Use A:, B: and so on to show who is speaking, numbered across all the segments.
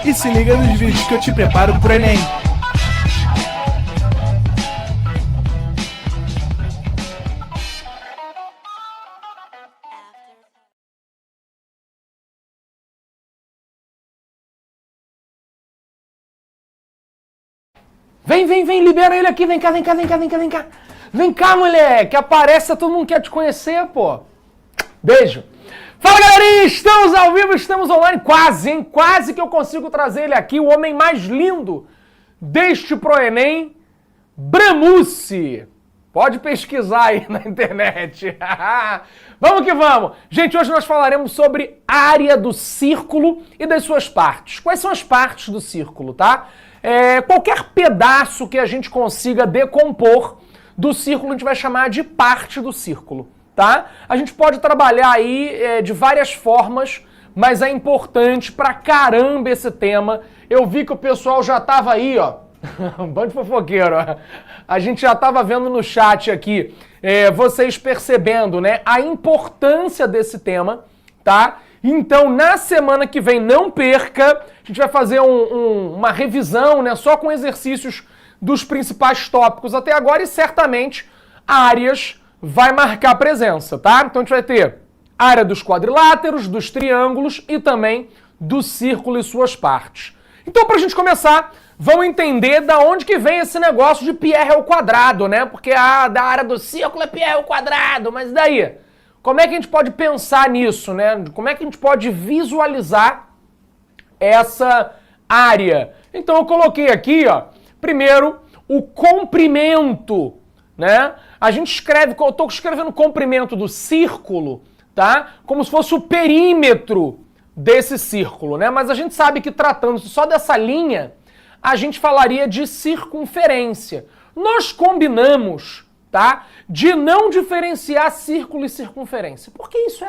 A: e se liga nos vídeos que eu te preparo pro Enem.
B: Vem, libera ele aqui, vem cá. Vem cá, moleque, aparece, todo mundo quer te conhecer, pô. Beijo. Fala, galerinha, estamos ao vivo, estamos online, quase, hein? Quase que eu consigo trazer ele aqui, o homem mais lindo deste ProEnem, Bramucci. Pode pesquisar aí na internet. Vamos que vamos. Gente, hoje nós falaremos sobre área do círculo e das suas partes. Quais são as partes do círculo, tá? Qualquer pedaço que a gente consiga decompor do círculo, a gente vai chamar de parte do círculo, tá? A gente pode trabalhar aí de várias formas, mas é importante pra caramba esse tema. Eu vi que o pessoal já tava aí, ó, um bando de fofoqueiro, ó. A gente já tava vendo no chat aqui, vocês percebendo, né, a importância desse tema, tá? Então, na semana que vem, não perca, a gente vai fazer uma revisão, né, só com exercícios dos principais tópicos até agora e certamente áreas vai marcar presença, tá? Então a gente vai ter área dos quadriláteros, dos triângulos e também do círculo e suas partes. Então, pra gente começar, vamos entender da onde que vem esse negócio de πr ao quadrado, né? Porque da área do círculo é πr ao quadrado, mas daí? Como é que a gente pode pensar nisso, né? Como é que a gente pode visualizar essa área? Então eu coloquei aqui, ó, primeiro o comprimento, né? A gente escreve, eu estou escrevendo comprimento do círculo, tá? Como se fosse o perímetro desse círculo, né? Mas a gente sabe que tratando-se só dessa linha, a gente falaria de circunferência. Nós combinamos, tá, de não diferenciar círculo e circunferência, porque isso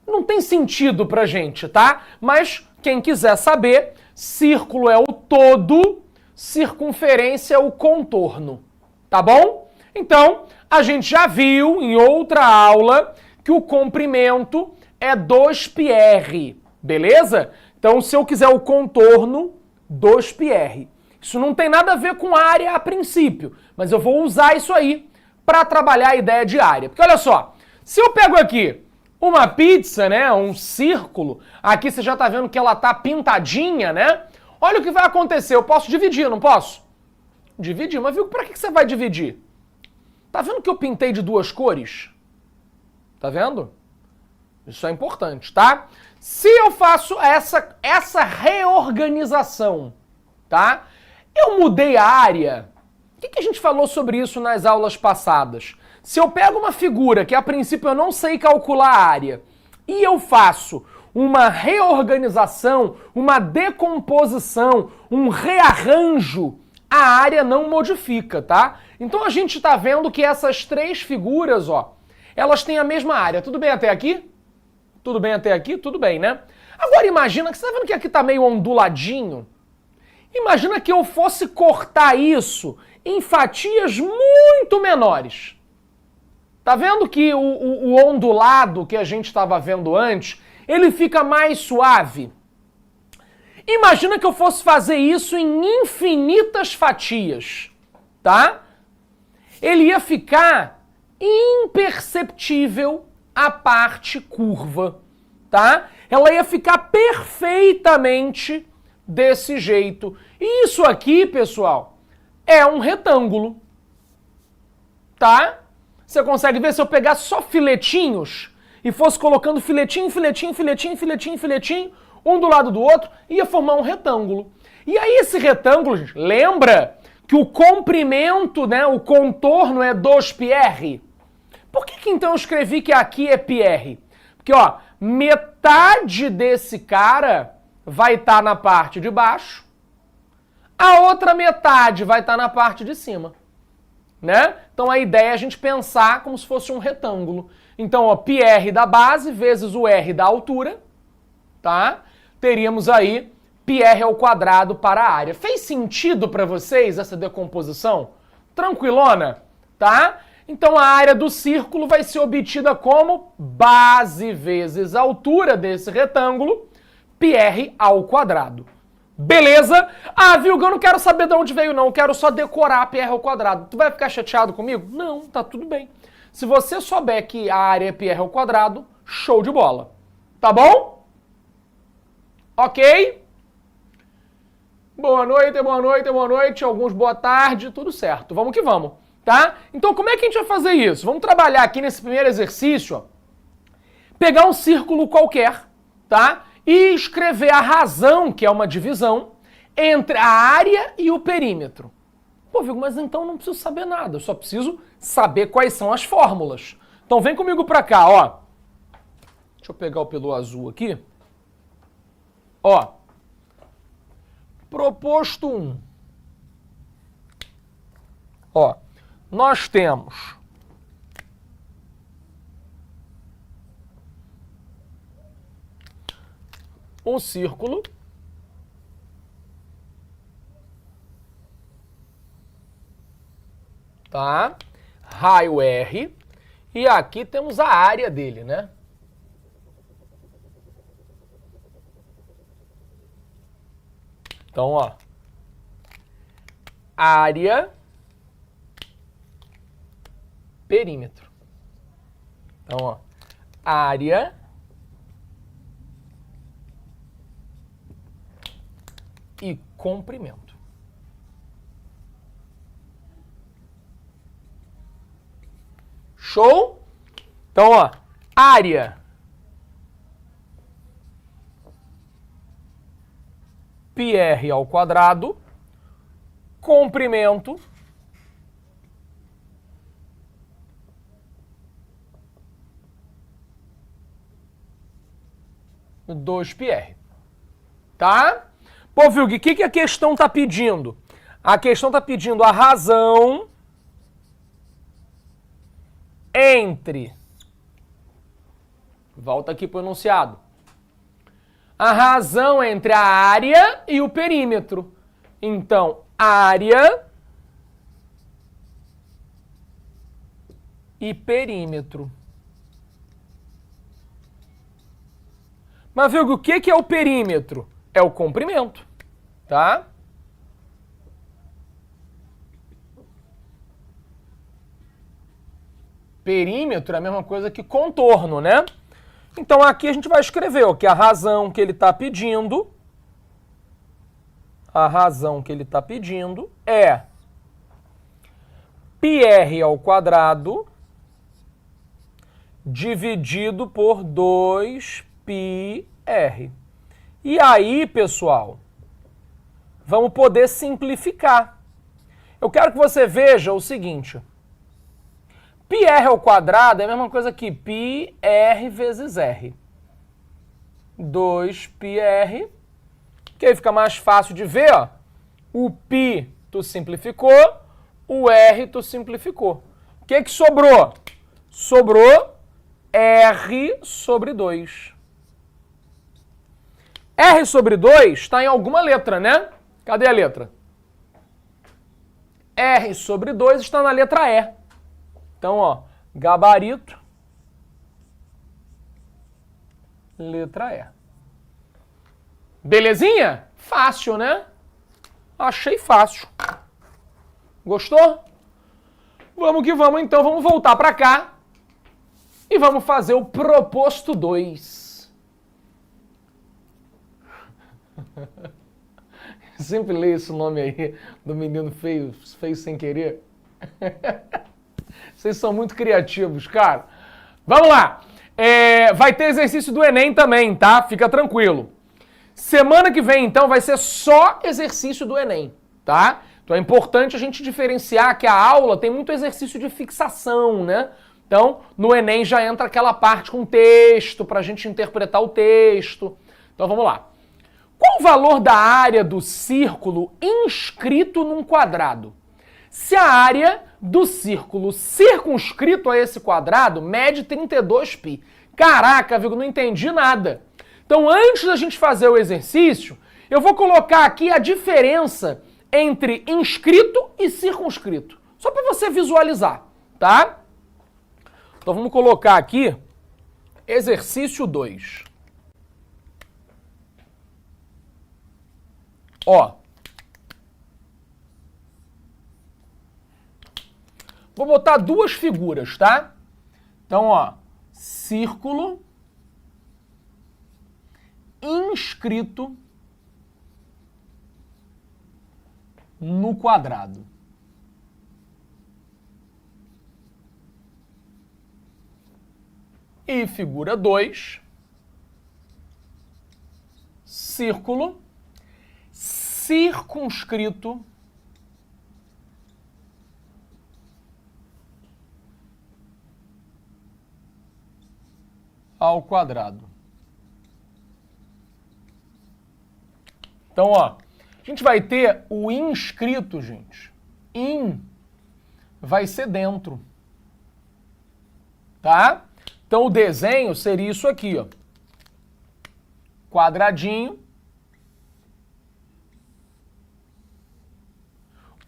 B: não tem sentido pra gente, tá? Mas quem quiser saber, círculo é o todo, circunferência é o contorno, tá bom? Então, a gente já viu em outra aula que o comprimento é 2πr, beleza? Então, se eu quiser o contorno, 2πr. Isso não tem nada a ver com área a princípio, mas eu vou usar isso aí para trabalhar a ideia de área. Porque olha só, se eu pego aqui uma pizza, né, um círculo, aqui você já tá vendo que ela tá pintadinha, né? Olha o que vai acontecer, eu posso dividir, não posso? Dividir, mas viu, pra que você vai dividir? Tá vendo que eu pintei de duas cores? Tá vendo? Isso é importante, tá? Se eu faço essa reorganização, tá? Eu mudei a área. O que a gente falou sobre isso nas aulas passadas? Se eu pego uma figura que a princípio eu não sei calcular a área e eu faço uma reorganização, uma decomposição, um rearranjo, a área não modifica, tá? Então a gente tá vendo que essas três figuras, ó, elas têm a mesma área. Tudo bem até aqui? Tudo bem até aqui? Tudo bem, né? Agora imagina que você tá vendo que aqui tá meio onduladinho. Imagina que eu fosse cortar isso em fatias muito menores. Tá vendo que o ondulado que a gente estava vendo antes, ele fica mais suave? Imagina que eu fosse fazer isso em infinitas fatias, tá? Ele ia ficar imperceptível a parte curva, tá? Ela ia ficar perfeitamente desse jeito. E isso aqui, pessoal, é um retângulo, tá? Você consegue ver se eu pegar só filetinhos e fosse colocando filetinho, um do lado do outro, ia formar um retângulo. E aí esse retângulo, gente, lembra que o comprimento, né, o contorno é 2πr? Por que então eu escrevi que aqui é πr? Porque, ó, metade desse cara vai estar na parte de baixo, a outra metade vai estar na parte de cima, né? Então a ideia é a gente pensar como se fosse um retângulo. Então, ó, πr da base vezes o r da altura, tá? Teríamos aí πr ao quadrado para a área. Fez sentido para vocês essa decomposição? Tranquilona? Tá? Então a área do círculo vai ser obtida como base vezes a altura desse retângulo, πr ao quadrado. Beleza? Ah, Vilga, eu não quero saber de onde veio não, eu quero só decorar πr ao quadrado. Tu vai ficar chateado comigo? Não, tá tudo bem. Se você souber que a área é πr ao quadrado, show de bola. Tá bom? Ok? Boa noite, boa noite, boa noite. Alguns boa tarde, tudo certo. Vamos que vamos, tá? Então como é que a gente vai fazer isso? Vamos trabalhar aqui nesse primeiro exercício, ó. Pegar um círculo qualquer, tá? E escrever a razão, que é uma divisão, entre a área e o perímetro. Pô, Vigo, mas então não preciso saber nada, eu só preciso saber quais são as fórmulas. Então vem comigo pra cá, ó. Deixa eu pegar o pelo azul aqui. Ó. Proposto 1. Ó, nós temos um círculo tá? Raio R. E aqui temos a área dele, né? Então, ó. Área, perímetro. Então, ó. Área e comprimento. Show? Então, ó, área πr ao quadrado, comprimento dois πr. Tá? Pô, Vilg, o que a questão está pedindo? A questão está pedindo a razão entre... Volta aqui para o enunciado. A razão entre a área e o perímetro. Então, área e perímetro. Mas, Vilg, o que é o perímetro? É o comprimento, tá? Perímetro é a mesma coisa que contorno, né? Então aqui a gente vai escrever ó, que a razão que ele está pedindo, é πr ao quadrado dividido por 2πr. E aí, pessoal, vamos poder simplificar. Eu quero que você veja o seguinte. πr ao quadrado é a mesma coisa que πr vezes r. 2πr. Que aí fica mais fácil de ver, ó. O π tu simplificou, o r tu simplificou. O que sobrou? Sobrou r sobre 2. R sobre 2 está em alguma letra, né? Cadê a letra? R sobre 2 está na letra E. Então, ó, gabarito, letra E. Belezinha? Fácil, né? Achei fácil. Gostou? Vamos que vamos, então. Vamos voltar para cá e vamos fazer o proposto 2. Sempre leio esse nome aí do menino feio sem querer. Vocês são muito criativos, cara. Vamos lá. Vai ter exercício do Enem também, tá? Fica tranquilo. Semana que vem, então, vai ser só exercício do Enem, tá? Então é importante a gente diferenciar que a aula tem muito exercício de fixação, né? Então, no Enem já entra aquela parte com texto, pra gente interpretar o texto. Então vamos lá. Qual o valor da área do círculo inscrito num quadrado? Se a área do círculo circunscrito a esse quadrado mede 32π. Caraca, Vigo, não entendi nada. Então, antes da gente fazer o exercício, eu vou colocar aqui a diferença entre inscrito e circunscrito. Só para você visualizar, tá? Então, vamos colocar aqui exercício 2. Ó. Vou botar duas figuras, tá? Então, ó, círculo inscrito no quadrado. E figura 2, círculo circunscrito ao quadrado. Então, ó, a gente vai ter o inscrito, gente. Vai ser dentro. Tá? Então, o desenho seria isso aqui, ó. Quadradinho.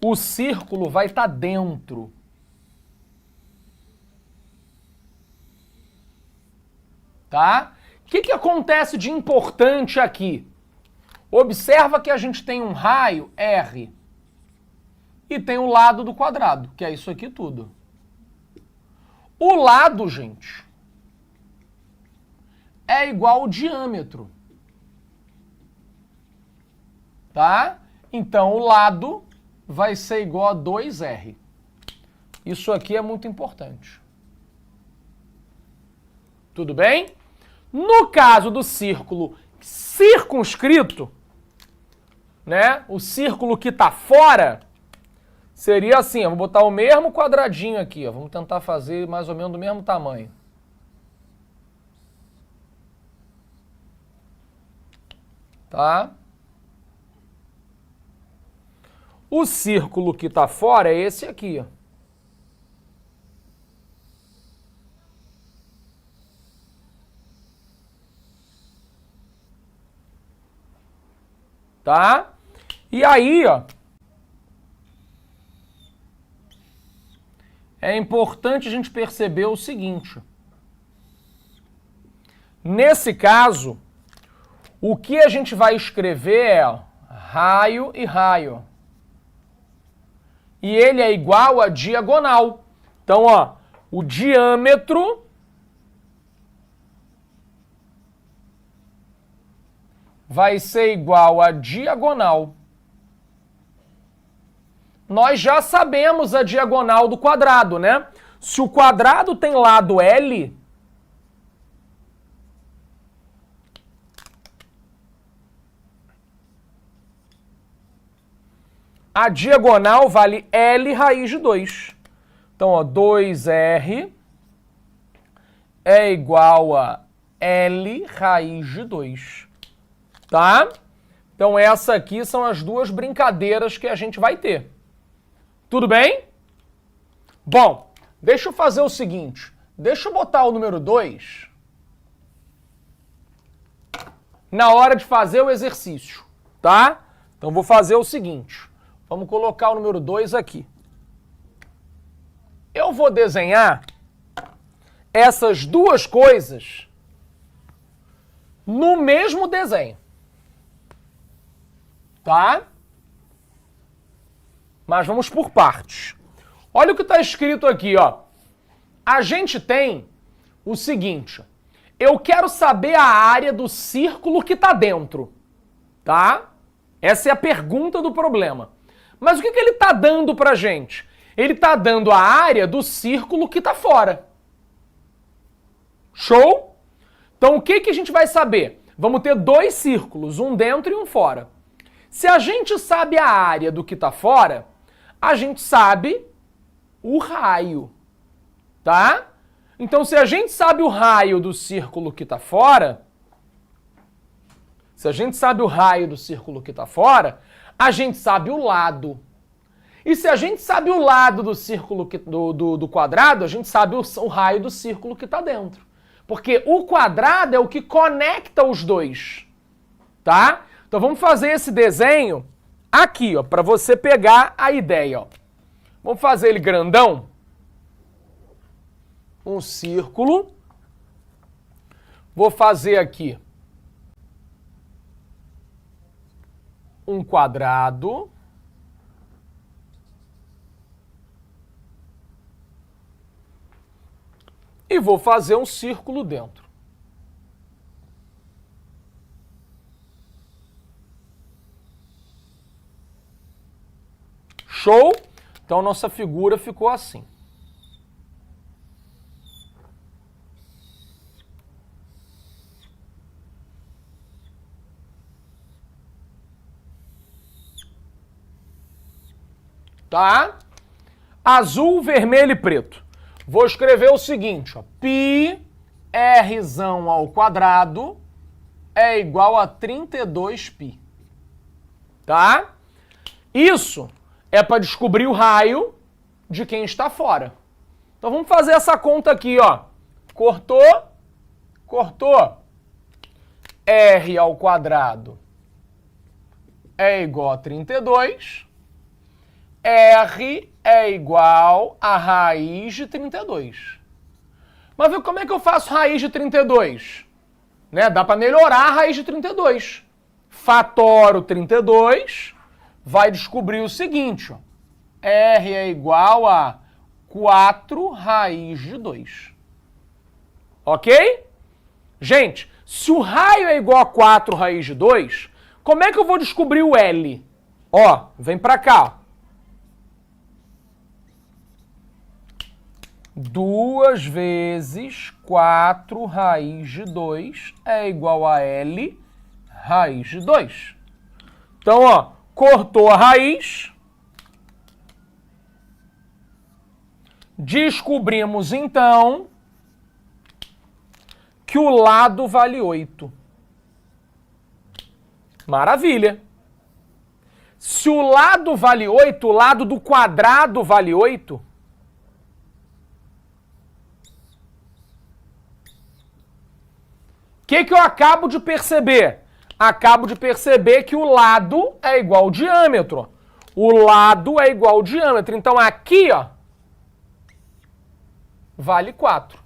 B: O círculo vai estar dentro. Tá? O que acontece de importante aqui? Observa que a gente tem um raio R e tem o lado do quadrado, que é isso aqui tudo. O lado, gente, é igual ao diâmetro. Tá? Então, o lado vai ser igual a 2R. Isso aqui é muito importante. Tudo bem? No caso do círculo circunscrito, né? O círculo que está fora seria assim, ó, vou botar o mesmo quadradinho aqui, ó, vamos tentar fazer mais ou menos do mesmo tamanho. Tá? O círculo que está fora é esse aqui, ó. Tá? E aí, ó, é importante a gente perceber o seguinte. Nesse caso, o que a gente vai escrever é ó, raio e raio. E ele é igual a diagonal. Então, ó, o diâmetro vai ser igual a diagonal. Nós já sabemos a diagonal do quadrado, né? Se o quadrado tem lado L, a diagonal vale L raiz de 2. Então, ó, 2R é igual a L raiz de 2. Tá? Então, essas aqui são as duas brincadeiras que a gente vai ter. Tudo bem? Bom, deixa eu fazer o seguinte. Deixa eu botar o número 2 na hora de fazer o exercício, tá? Então, vou fazer o seguinte. Vamos colocar o número 2 aqui. Eu vou desenhar essas duas coisas no mesmo desenho. Tá? Mas vamos por partes. Olha o que está escrito aqui, ó. A gente tem o seguinte. Eu quero saber a área do círculo que está dentro. Tá? Essa é a pergunta do problema. Mas o que ele está dando pra gente? Ele está dando a área do círculo que está fora. Show? Então o que a gente vai saber? Vamos ter dois círculos, um dentro e um fora. Se a gente sabe a área do que está fora, a gente sabe o raio, tá? Então, se a gente sabe o raio do círculo que está fora, a gente sabe o lado. E se a gente sabe o lado do círculo do quadrado, a gente sabe o raio do círculo que está dentro. Porque o quadrado é o que conecta os dois, tá? Então vamos fazer esse desenho aqui, ó, para você pegar a ideia, ó. Vamos fazer ele grandão. Um círculo. Vou fazer aqui um quadrado e vou fazer um círculo dentro. Show? Então, nossa figura ficou assim. Tá? Azul, vermelho e preto. Vou escrever o seguinte, ó. Π Rzão ao quadrado é igual a 32π. Tá? Isso é para descobrir o raio de quem está fora. Então vamos fazer essa conta aqui, ó. Cortou, cortou. R ao quadrado é igual a 32. R é igual a raiz de 32. Mas viu como é que eu faço raiz de 32? Né? Dá para melhorar a raiz de 32. Fatoro 32, vai descobrir o seguinte, ó. R é igual a 4 raiz de 2. Ok? Gente, se o raio é igual a 4 raiz de 2, como é que eu vou descobrir o L? Ó, vem para cá, ó. 2 vezes 4 raiz de 2 é igual a L raiz de 2. Então, ó, cortou a raiz. Descobrimos, então, que o lado vale 8. Maravilha. Se o lado vale 8, o lado do quadrado vale 8... O que eu acabo de perceber? Acabo de perceber que o lado é igual ao diâmetro. O lado é igual ao diâmetro. Então aqui, ó, vale 4.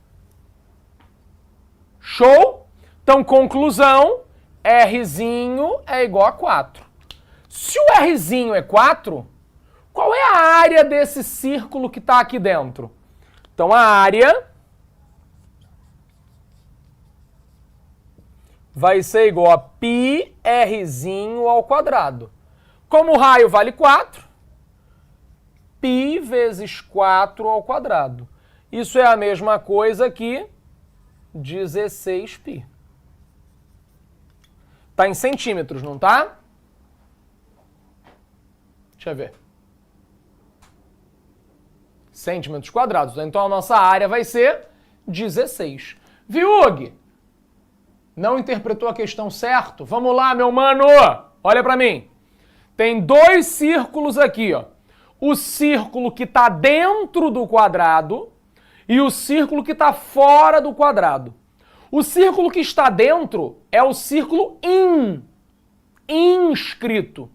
B: Show? Então, conclusão, Rzinho é igual a 4. Se o Rzinho é 4, qual é a área desse círculo que está aqui dentro? Então, a área vai ser igual a π Rzinho ao quadrado. Como o raio vale 4, π vezes 4 ao quadrado. Isso é a mesma coisa que 16π. Tá em centímetros, não tá? Deixa eu ver. Centímetros quadrados. Então a nossa área vai ser 16. Viu, Hugo? Não interpretou a questão certo? Vamos lá, meu mano! Olha pra mim. Tem 2 círculos aqui, ó. O círculo que está dentro do quadrado e o círculo que está fora do quadrado. O círculo que está dentro é o círculo inscrito.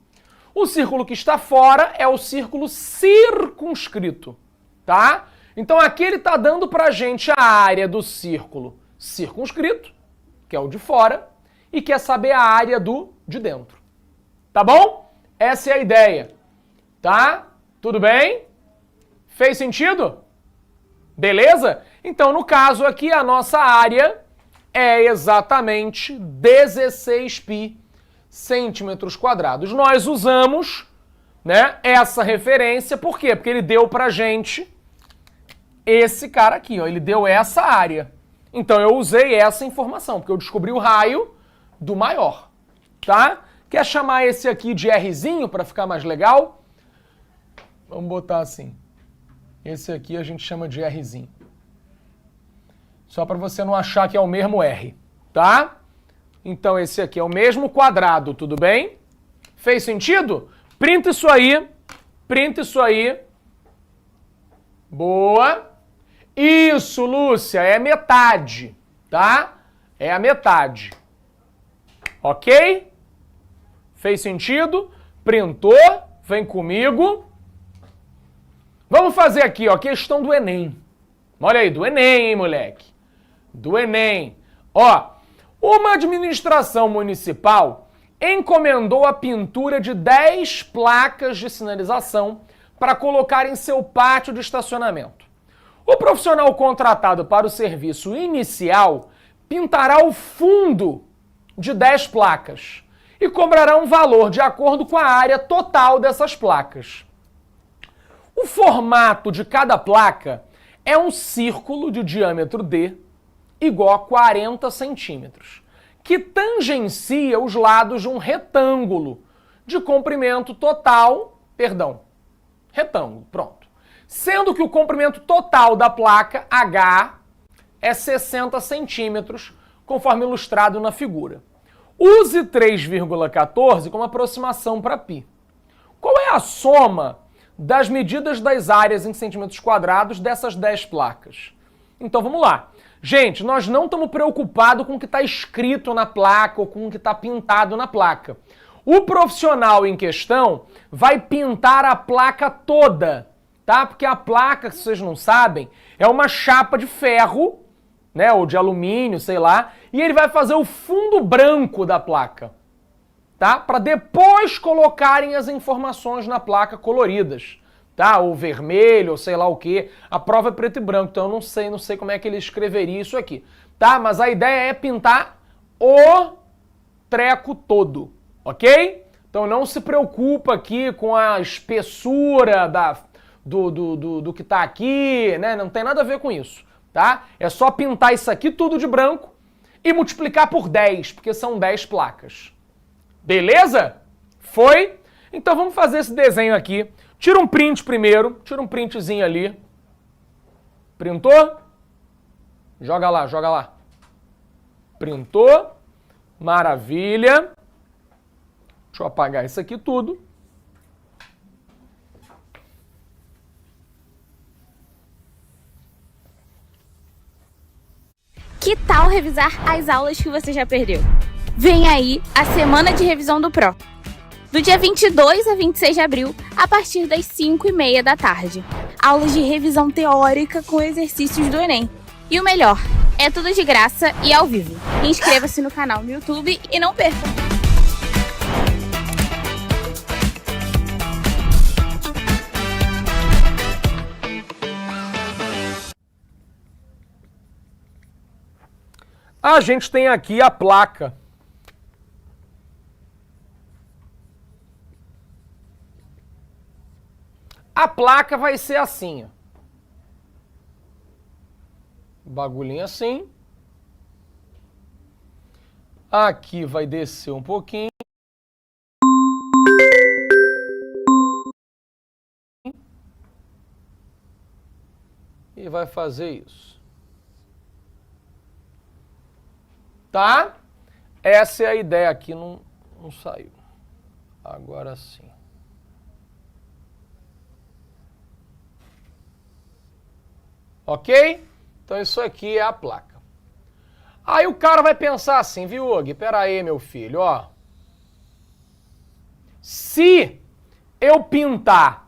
B: O círculo que está fora é o círculo circunscrito, tá? Então aqui ele está dando pra gente a área do círculo circunscrito, que é o de fora, e quer saber a área do de dentro. Tá bom? Essa é a ideia. Tá? Tudo bem? Fez sentido? Beleza? Então, no caso aqui, a nossa área é exatamente 16π centímetros quadrados. Nós usamos, né, essa referência, por quê? Porque ele deu pra gente esse cara aqui, ó, ele deu essa área. Então eu usei essa informação, porque eu descobri o raio do maior, tá? Quer chamar esse aqui de Rzinho para ficar mais legal? Vamos botar assim. Esse aqui a gente chama de Rzinho. Só para você não achar que é o mesmo R, tá? Então esse aqui é o mesmo quadrado, tudo bem? Fez sentido? Printa isso aí. Printa isso aí. Boa. Isso, Lúcia, é metade, tá? É a metade. Ok? Fez sentido? Printou? Vem comigo. Vamos fazer aqui, ó, a questão do Enem. Olha aí, do Enem, hein, moleque? Do Enem. Ó, uma administração municipal encomendou a pintura de 10 placas de sinalização para colocar em seu pátio de estacionamento. O profissional contratado para o serviço inicial pintará o fundo de 10 placas e cobrará um valor de acordo com a área total dessas placas. O formato de cada placa é um círculo de diâmetro D igual a 40 centímetros, que tangencia os lados de um retângulo de comprimento total, retângulo, pronto. Sendo que o comprimento total da placa H é 60 centímetros, conforme ilustrado na figura. Use 3,14 como aproximação para π. Qual é a soma das medidas das áreas em centímetros quadrados dessas 10 placas? Então vamos lá. Gente, nós não estamos preocupados com o que está escrito na placa ou com o que está pintado na placa. O profissional em questão vai pintar a placa toda, tá? Porque a placa, se vocês não sabem, é uma chapa de ferro, né, ou de alumínio, sei lá, e ele vai fazer o fundo branco da placa, tá? Para depois colocarem as informações na placa coloridas, tá? Ou vermelho, ou sei lá o quê. A prova é preto e branco, então eu não sei como é que ele escreveria isso aqui, tá? Mas a ideia é pintar o treco todo, ok? Então não se preocupa aqui com a espessura do que tá aqui, né? Não tem nada a ver com isso, tá? É só pintar isso aqui tudo de branco e multiplicar por 10, porque são 10 placas. Beleza? Foi? Então vamos fazer esse desenho aqui. Tira um print primeiro, tira um printzinho ali. Printou? Joga lá, joga lá. Printou? Maravilha. Deixa eu apagar isso aqui tudo.
C: Que tal revisar as aulas que você já perdeu? Vem aí a Semana de Revisão do Pro. Do dia 22 a 26 de abril, a partir das 5h30 da tarde. Aulas de revisão teórica com exercícios do Enem. E o melhor, é tudo de graça e ao vivo. Inscreva-se no canal no YouTube e não perca!
B: A gente tem aqui a placa. A placa vai ser assim, ó. Bagulhinho assim. Aqui vai descer um pouquinho. E vai fazer isso. Tá? Essa é a ideia aqui, não saiu. Agora sim. Ok? Então isso aqui é a placa. Aí o cara vai pensar assim, viu, Og? Pera aí, meu filho, ó. Se eu pintar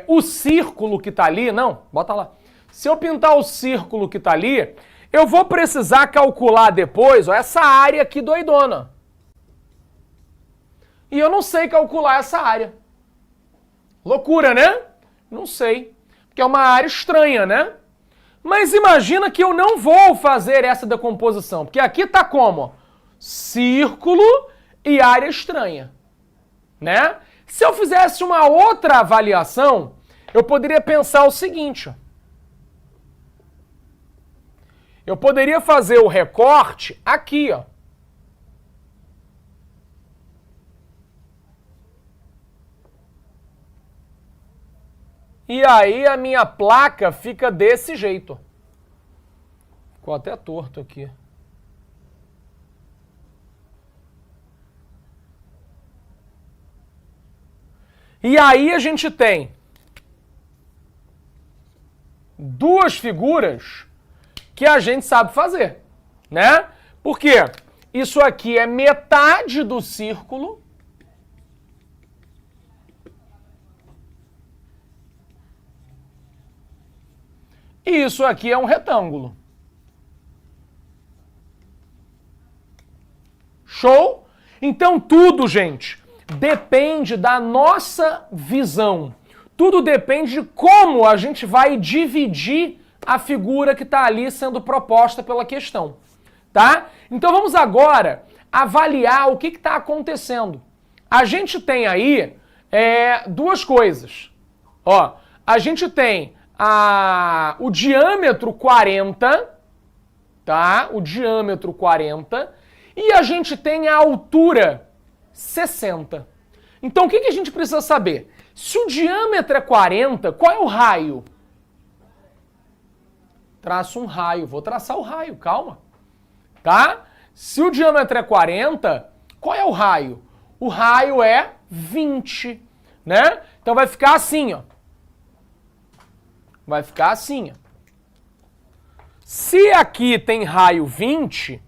B: o círculo que tá ali, não, bota lá. Se eu pintar o círculo que tá ali, eu vou precisar calcular depois, ó, essa área aqui doidona. E eu não sei calcular essa área. Loucura, né? Não sei. Porque é uma área estranha, né? Mas imagina que eu não vou fazer essa decomposição. Porque aqui tá como? Círculo e área estranha. Né? Se eu fizesse uma outra avaliação, eu poderia pensar o seguinte, ó. Eu poderia fazer o recorte aqui, ó. E aí a minha placa fica desse jeito. Ficou até torto aqui. E aí a gente tem duas figuras que a gente sabe fazer, né? Porque isso aqui é metade do círculo. E isso aqui é um retângulo. Show? Então tudo, gente, depende da nossa visão. Tudo depende de como a gente vai dividir a figura que está ali sendo proposta pela questão, tá? Então vamos agora avaliar o que está acontecendo. A gente tem aí duas coisas. Ó, a gente tem o diâmetro 40, tá? O diâmetro 40 e a gente tem a altura 60. Então o que a gente precisa saber? Se o diâmetro é 40, qual é o raio? Traço um raio. Vou traçar o raio, calma. Tá? Se o diâmetro é 40, qual é o raio? O raio é 20, né? Então vai ficar assim, ó. Vai ficar assim, ó. Se aqui tem raio 20,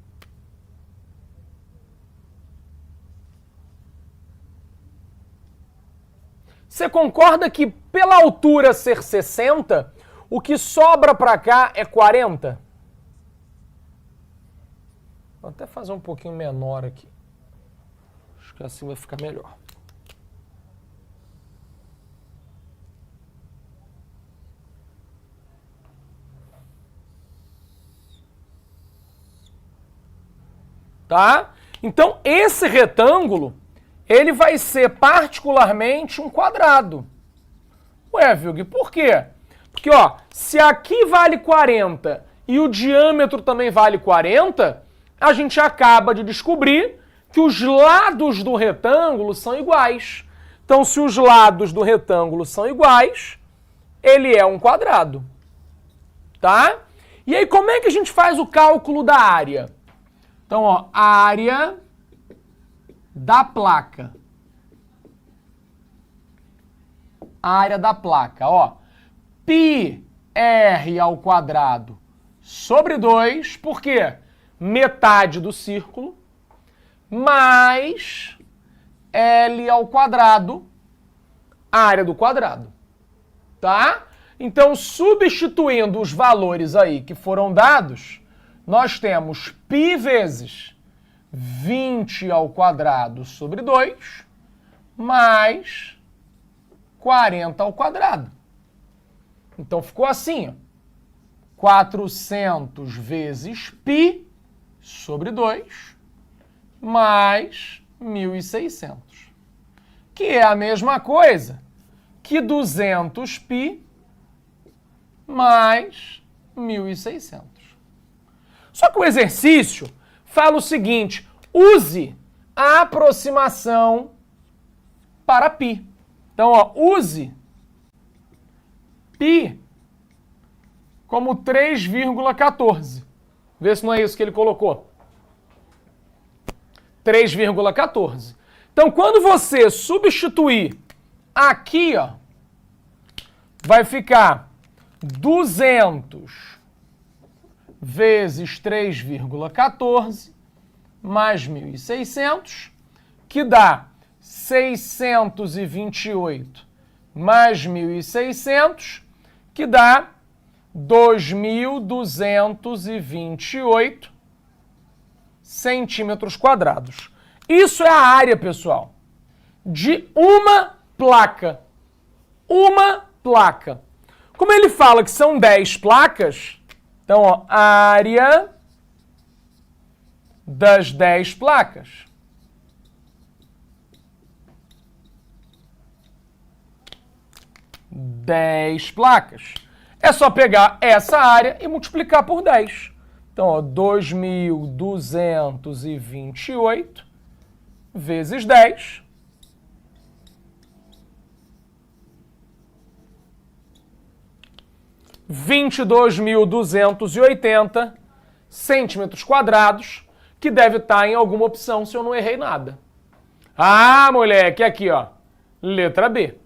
B: você concorda que pela altura ser 60, o que sobra para cá é 40? Vou até fazer um pouquinho menor aqui. Acho que assim vai ficar melhor. Tá? Então, esse retângulo, ele vai ser particularmente um quadrado. Ué, Vilg, por quê? Porque, ó, se aqui vale 40 e o diâmetro também vale 40, a gente acaba de descobrir que os lados do retângulo são iguais. Então, se os lados do retângulo são iguais, ele é um quadrado. Tá? E aí, como é que a gente faz o cálculo da área? Então, ó, a área da placa. A área da placa, ó. Πr ao quadrado sobre 2, por quê? Metade do círculo, mais L ao quadrado, área do quadrado. Tá? Então, substituindo os valores aí que foram dados, nós temos π vezes 20 ao quadrado sobre 2, mais 40 ao quadrado. Então, ficou assim, ó. 400 vezes π sobre 2, mais 1.600. Que é a mesma coisa que 200π mais 1.600. Só que o exercício fala o seguinte: use a aproximação para π. Então, ó, use π como 3,14. Vê se não é isso que ele colocou. 3,14. Então, quando você substituir aqui, ó, vai ficar 200 vezes 3,14 mais 1.600, que dá 628 mais 1.600, que dá 2.228 centímetros quadrados. Isso é a área, pessoal, de uma placa. Uma placa. Como ele fala que são 10 placas, então, ó, área das 10 placas. Dez placas. É só pegar essa área e multiplicar por 10. Então, ó, 2.228 vezes 10. R$ 22.280 centímetros quadrados, que deve estar em alguma opção se eu não errei nada. Ah, moleque, aqui, ó, letra B,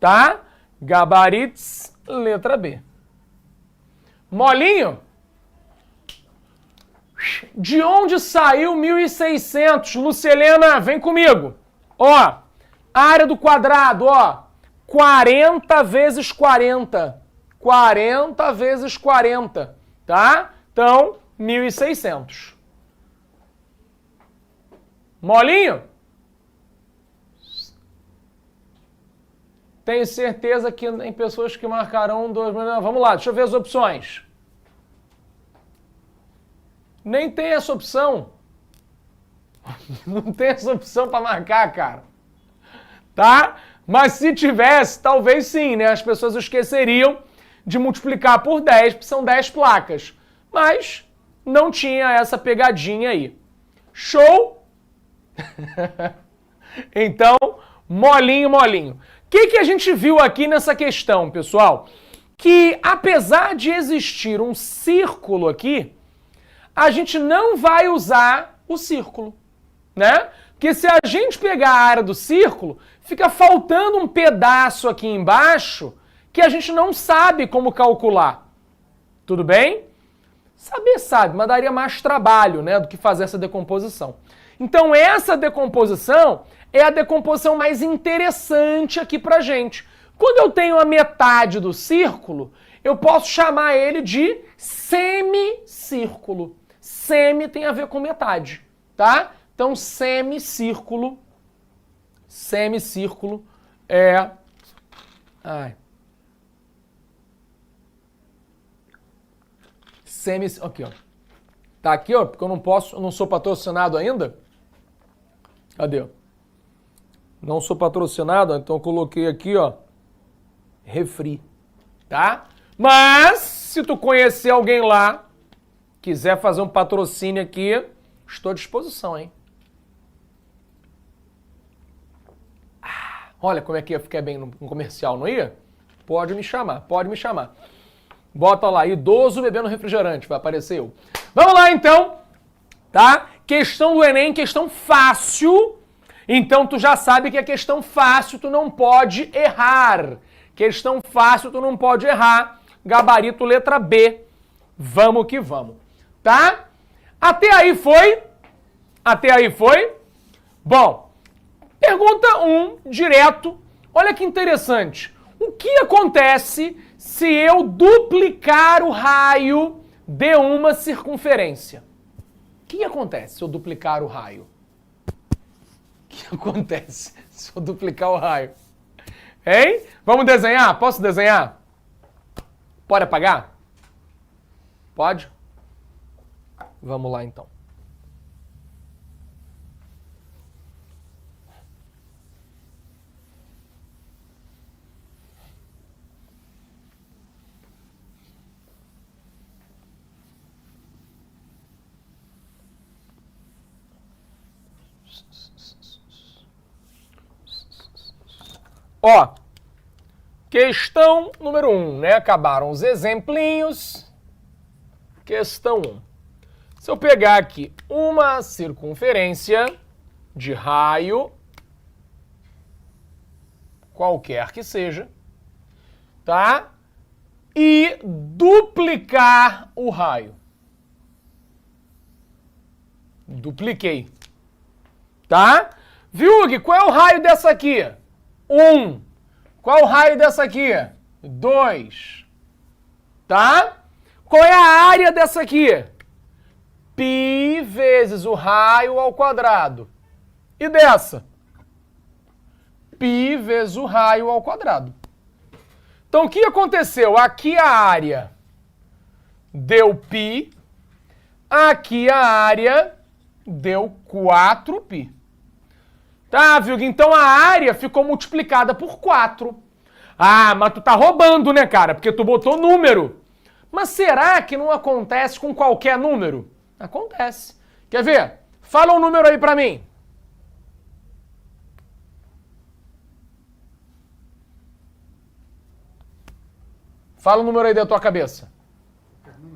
B: tá? Gabaritos, letra B. Molinho? De onde saiu 1.600? Lucelena, vem comigo. Ó, área do quadrado, ó, 40 vezes 40. 40 vezes 40, tá? Então, 1.600. Molinho? Tenho certeza que tem pessoas que marcarão 2... Vamos lá, deixa eu ver as opções. Nem tem essa opção. Não tem essa opção para marcar, cara. Tá? Mas se tivesse, talvez sim, né? As pessoas esqueceriam de multiplicar por 10, porque são 10 placas. Mas não tinha essa pegadinha aí. Show? Então, molinho, molinho. O que a gente viu aqui nessa questão, pessoal? Que apesar de existir um círculo aqui, a gente não vai usar o círculo, né? Porque se a gente pegar a área do círculo, fica faltando um pedaço aqui embaixo que a gente não sabe como calcular. Tudo bem? Saber sabe, mas daria mais trabalho, né, do que fazer essa decomposição. Então essa decomposição é a decomposição mais interessante aqui pra gente. Quando eu tenho a metade do círculo, eu posso chamar ele de semicírculo. Semi tem a ver com metade, tá? Então semicírculo é... Aqui, ó. Tá aqui, ó, porque eu não sou patrocinado ainda. Cadê? Não sou patrocinado, então eu coloquei aqui, ó, refri, tá? Mas, se tu conhecer alguém lá, quiser fazer um patrocínio aqui, estou à disposição, hein? Olha como é que ia ficar bem no comercial, não ia? Pode me chamar, pode me chamar. Bota lá, idoso bebendo refrigerante, vai aparecer eu. Vamos lá, então, tá? Questão do Enem, questão fácil. Então, tu já sabe que a questão fácil tu não pode errar. Questão fácil tu não pode errar. Gabarito letra B. Vamos que vamos, tá? Até aí foi? Até aí foi? Bom, pergunta 1, direto. Olha que interessante. O que acontece se eu duplicar o raio de uma circunferência? O que acontece se eu duplicar o raio? O que acontece se eu duplicar o raio? Hein? Vamos desenhar? Posso desenhar? Pode apagar? Pode? Vamos lá, então. Ó, questão número 1, né? Acabaram os exemplinhos. Questão 1. Se eu pegar aqui uma circunferência de raio, qualquer que seja, tá? E duplicar o raio. Dupliquei. Tá? Viu, Gui? Qual é o raio dessa aqui? 1. Qual é o raio dessa aqui? 2. Tá? Qual é a área dessa aqui? Π vezes o raio ao quadrado. E dessa? Π vezes o raio ao quadrado. Então, o que aconteceu? Aqui a área deu π, aqui a área deu 4π. Tá, Vilg? Então a área ficou multiplicada por 4. Ah, mas tu tá roubando, né, cara? Porque tu botou número. Mas será que não acontece com qualquer número? Acontece. Quer ver? Fala um número aí pra mim. Fala um número aí da tua cabeça.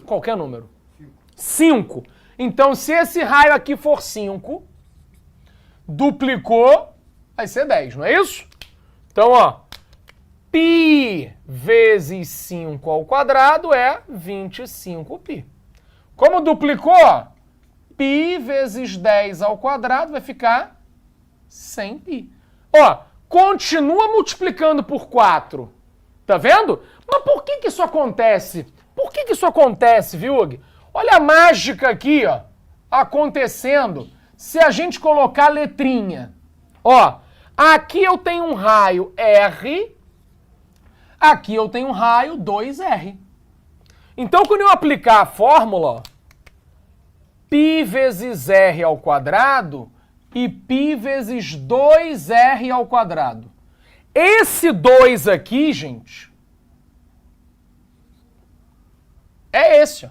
B: Qualquer número. 5. Então, se esse raio aqui for 5, duplicou, vai ser 10, não é isso? Então, ó, π vezes 5 ao quadrado é 25π. Como duplicou, π vezes 10 ao quadrado vai ficar 100π. Ó, continua multiplicando por 4. Tá vendo? Mas por que isso acontece? Por que isso acontece, viu, Gui? Olha a mágica aqui, ó, acontecendo. se a gente colocar letrinha? Ó, aqui eu tenho um raio R, aqui eu tenho um raio 2R. Então, quando eu aplicar a fórmula, ó, π vezes R ao quadrado e π vezes 2R ao quadrado. Esse 2 aqui, gente, é esse, ó.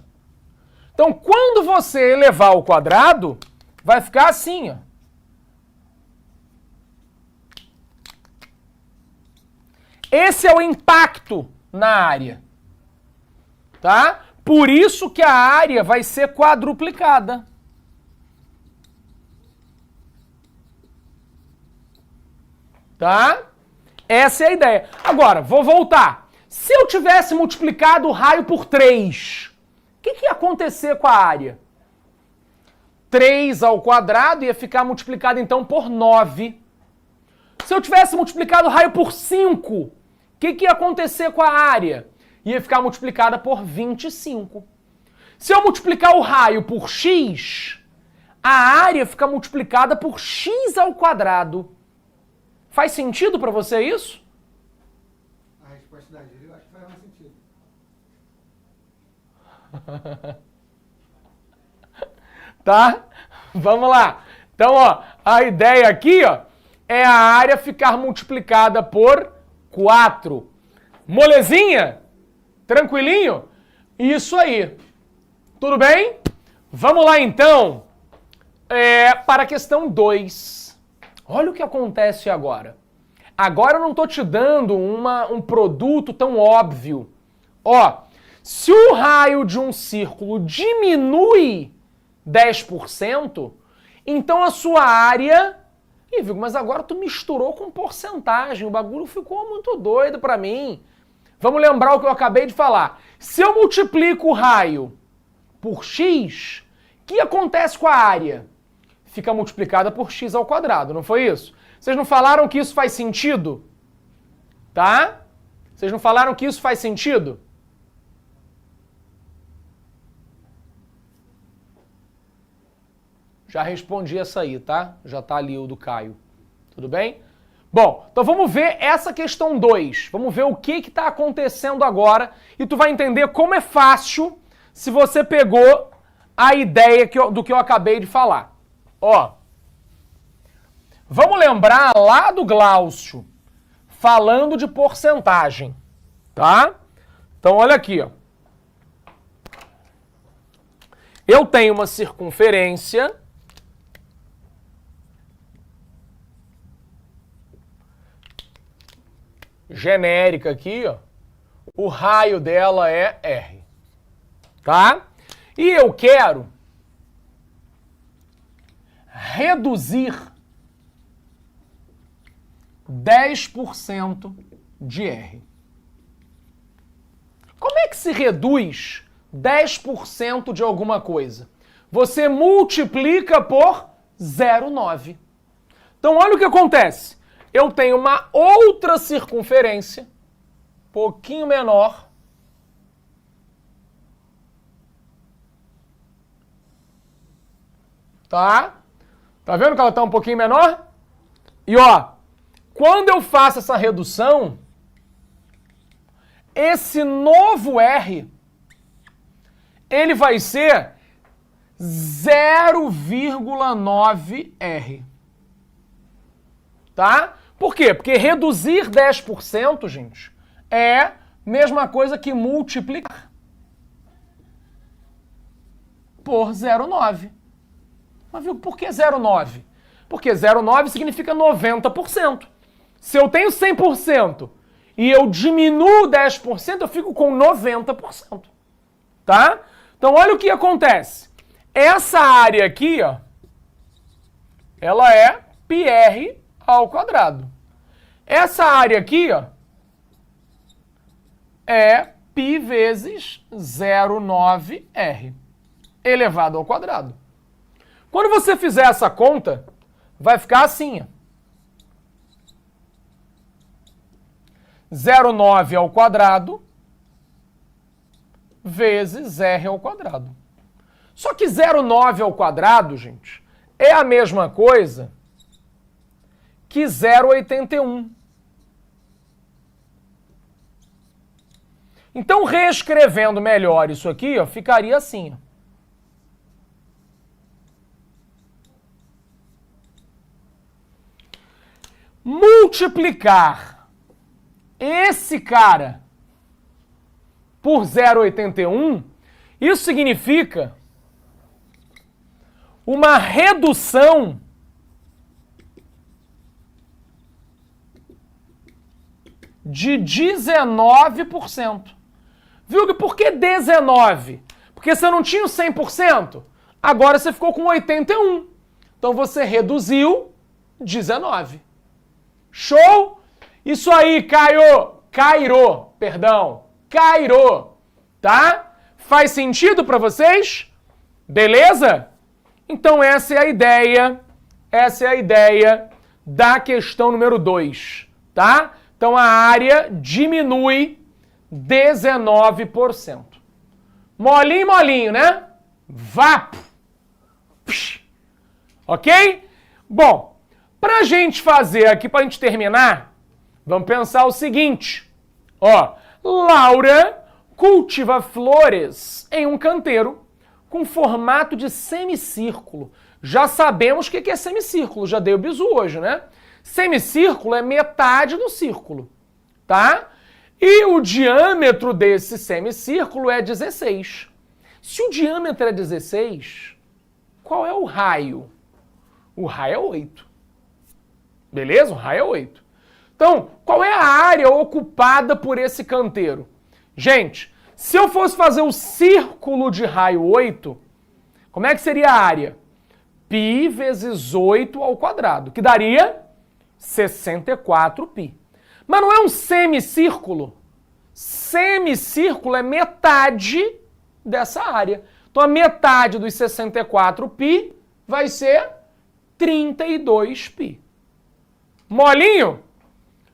B: Então, quando você elevar ao quadrado, vai ficar assim, ó. Esse é o impacto na área, tá? Por isso que a área vai ser quadruplicada. Tá? Essa é a ideia. Agora, vou voltar. Se eu tivesse multiplicado o raio por 3, o que ia acontecer com a área? 3 ao quadrado ia ficar multiplicado, então, por 9. Se eu tivesse multiplicado o raio por 5, o que ia acontecer com a área? Ia ficar multiplicada por 25. Se eu multiplicar o raio por x, a área fica multiplicada por x ao quadrado. Faz sentido para você isso?
D: A resposta da Júlia eu acho que faz mais sentido.
B: Tá? Vamos lá. Então, ó, a ideia aqui, ó, é a área ficar multiplicada por 4. Molezinha? Tranquilinho? Isso aí. Tudo bem? Vamos lá, então, para a questão 2. Olha o que acontece agora. Agora eu não estou te dando um produto tão óbvio. Ó, se o raio de um círculo diminui 10%, então a sua área... Ih, Vigo, mas agora tu misturou com porcentagem, o bagulho ficou muito doido para mim. Vamos lembrar o que eu acabei de falar. Se eu multiplico o raio por x, o que acontece com a área? Fica multiplicada por x ao quadrado, não foi isso? Vocês não falaram que isso faz sentido? Tá? Vocês não falaram que isso faz sentido? Já respondi essa aí, tá? Já tá ali o do Caio. Tudo bem? Bom, então vamos ver essa questão 2. Vamos ver o que está acontecendo agora e tu vai entender como é fácil se você pegou a ideia do que eu acabei de falar. Ó, vamos lembrar lá do Glaucio, falando de porcentagem, tá? Então olha aqui, ó. Eu tenho uma circunferência genérica aqui, ó. O raio dela é R, tá? E eu quero reduzir 10% de R. Como é que se reduz 10% de alguma coisa? Você multiplica por 0,9. Então olha o que acontece. Eu tenho uma outra circunferência, pouquinho menor, tá? Tá vendo que ela tá um pouquinho menor? E ó, quando eu faço essa redução, esse novo R, ele vai ser 0,9 R. Tá? Por quê? Porque reduzir 10%, gente, é a mesma coisa que multiplicar por 0,9. Mas viu, por que 0,9? Porque 0,9 significa 90%. Se eu tenho 100% e eu diminuo 10%, eu fico com 90%. Tá? Então olha o que acontece. Essa área aqui, ó, ela é πr ao quadrado. Essa área aqui, ó, é π vezes 0,9r elevado ao quadrado. Quando você fizer essa conta, vai ficar assim, ó. 0,9 ao quadrado vezes r ao quadrado. Só que 0,9 ao quadrado, gente, é a mesma coisa que 0,81. Então, reescrevendo melhor isso aqui, ó, ficaria assim. Ó. Multiplicar esse cara por 0,81, isso significa uma redução de 19%. Viu? Por que 19%? Porque você não tinha o 100%, agora você ficou com 81%. Então você reduziu 19%. Show? Isso aí, Cairo, tá? Faz sentido para vocês? Beleza? Então essa é a ideia da questão número 2, tá? Então a área diminui 19%. Molinho, molinho, né? Vapo. Psh. Ok? Bom, pra gente fazer aqui, pra gente terminar, vamos pensar o seguinte. Ó, Laura cultiva flores em um canteiro com formato de semicírculo. Já sabemos o que é semicírculo, já dei o bizu hoje, né? Semicírculo é metade do círculo, tá? E o diâmetro desse semicírculo é 16. Se o diâmetro é 16, qual é o raio? O raio é 8. Beleza? O raio é 8. Então, qual é a área ocupada por esse canteiro? Gente, se eu fosse fazer o círculo de raio 8, como é que seria a área? Π vezes 8 ao quadrado, que daria 64π. Mas não é um semicírculo? Semicírculo é metade dessa área. Então a metade dos 64π vai ser 32π. Molinho?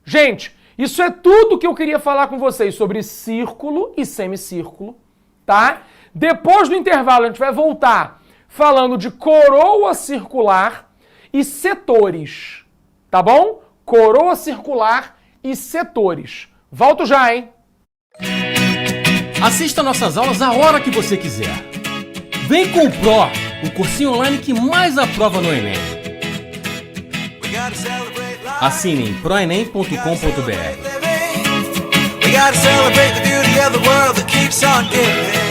B: Gente, isso é tudo que eu queria falar com vocês sobre círculo e semicírculo, tá? Depois do intervalo a gente vai voltar falando de coroa circular e setores, tá bom? Coroa circular e setores. Volto já, hein?
E: Assista nossas aulas a hora que você quiser. Vem com o Pro, o cursinho online que mais aprova no Enem. Assine em proenem.com.br.
F: We gotta celebrate the beauty of the world that keeps on giving.